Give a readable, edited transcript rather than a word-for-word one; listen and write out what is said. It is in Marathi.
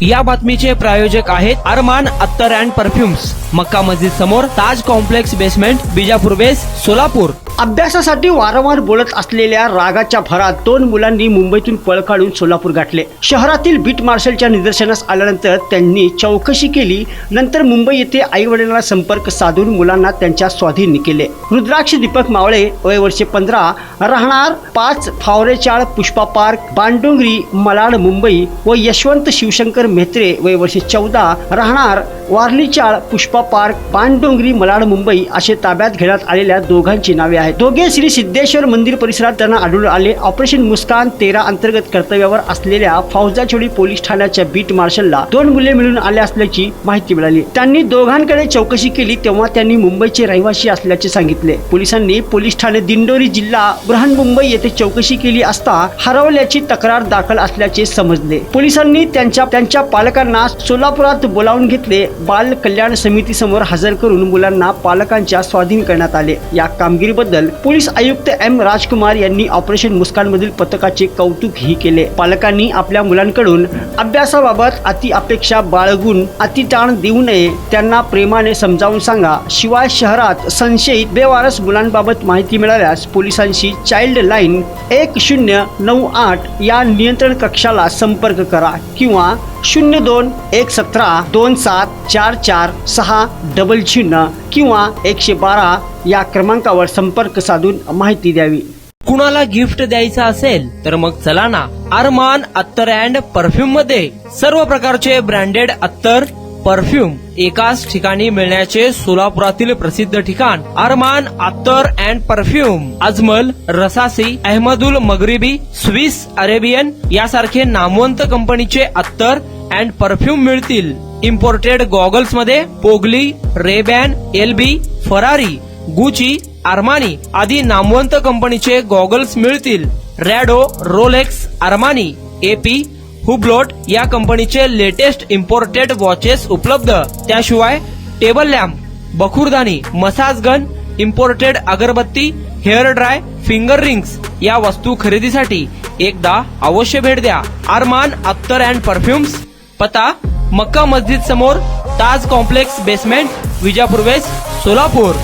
या बातमीचे प्रायोजक आहेत अरमान अत्तर अँड परफ्युम्स, मक्का मस्जिद समोर, Taj complex basement, Bijapur west, Solapur. अभ्यासासाठी वारंवार बोलत असलेल्या रागाच्या भरात दोन मुलांनी मुंबईतून पळ काढून सोलापूर गाठले। शहरातील बीट मार्शलच्या निदर्शनास आल्यानंतर त्यांनी चौकशी केली। नंतर मुंबई येथे आई वडिलांना संपर्क साधून मुलांना त्यांच्या स्वाधीन केले। रुद्राक्ष दीपक मावळे, वय वर्षे 15, राहणार 5 फावरेचाळ पुष्पा पार्क, बाणडोंगरी, मलाड, मुंबई व यशवंत शिवशंकर म्हेत्रे, वय वर्षे 14, राहणार वारलीचाळ पुष्पा पार्क, बाणडोंगरी, मलाड, मुंबई असे ताब्यात घेण्यात आलेल्या दोघांची नावे आहेत। दोघे श्री सिद्धेश्वर मंदिर परिसरात त्यांना आढळून आले। ऑपरेशन मुस्कान 13 अंतर्गत कर्तव्यावर असलेल्या फौजाचोडी पोलीस ठाण्याच्या बीट मार्शलला दोन मुले मिळून आले असल्याची माहिती मिळाली। त्यांनी दोघांकडे चौकशी केली तेव्हा त्यांनी मुंबईचे रहिवासी असल्याचे सांगितले। पोलिसांनी पोलीस ठाणे दिंडोरी जिल्हा बृहन्मुंबई येथे चौकशी केली असता हरवल्याची तक्रार दाखल असल्याचे समजले। पोलिसांनी त्यांच्या पालकांना सोलापुरात बोलावून घेतले। बाल कल्याण समिती समोर हजर करून मुलांना पालकांच्या स्वाधीन करण्यात आले। या कामगिरीबद्दल पोलीस आयुक्त एम राजकुमार यांनी ऑपरेशन मुस्कान मधील पथकाचे कौतुकही केले। पालकांनी आपल्या मुलांकडून अभ्यासाबाबत अति अपेक्षा बाळगून अतिताण देऊ नये, त्यांना प्रेमाने समजावून सांगा। शिवाय शहरात संशयित बेवारस मुलांबाबत माहिती मिळाल्यास पोलिसांशी चाइल्ड लाईन 1098 या नियंत्रण कक्षाला संपर्क करा किंवा 02-117-2744-600 किंवा 112 या क्रमांकावर संपर्क साधून माहिती द्यावी। कुणाला गिफ्ट द्यायचं असेल तर मग चला ना अरमान अत्तर अँड परफ्यूम मध्ये सर्व प्रकारचे ब्रँडेड अत्तर परफ्यूम एकाच ठिकाणी मिळण्याचे सोलापुरातील प्रसिद्ध ठिकाण Armaan Attar and perfume. Ajmal, Rasasi, Ahmed al Maghribi, Swiss Arabian यासारखे नामवंत कंपनीचे अत्तर अँड परफ्यूम मिळतील। इम्पोर्टेड गॉगल्स मध्ये पोगली, Rayban, L B, Ferrari, Gucci, Armani आदी नामवंत कंपनीचे गॉगल्स मिळतील। रॅडो, रोलेक्स, आर्मानी, एपी, हुब्लोट या कंपनीचे लेटेस्ट इम्पोर्टेड वॉचेस उपलब्ध। त्याशिवाय टेबल लॅम्प, बखुरदानी, मसाज गन, इम्पोर्टेड अगरबत्ती, हेअर ड्राय, फिंगर रिंग्स या वस्तू खरेदीसाठी एकदा अवश्य भेट द्या। अरमान अत्तर अँड परफ्यूम्स, पता मक्का मस्जिद समोर, Taj complex basement, Vijapur west, Solapur.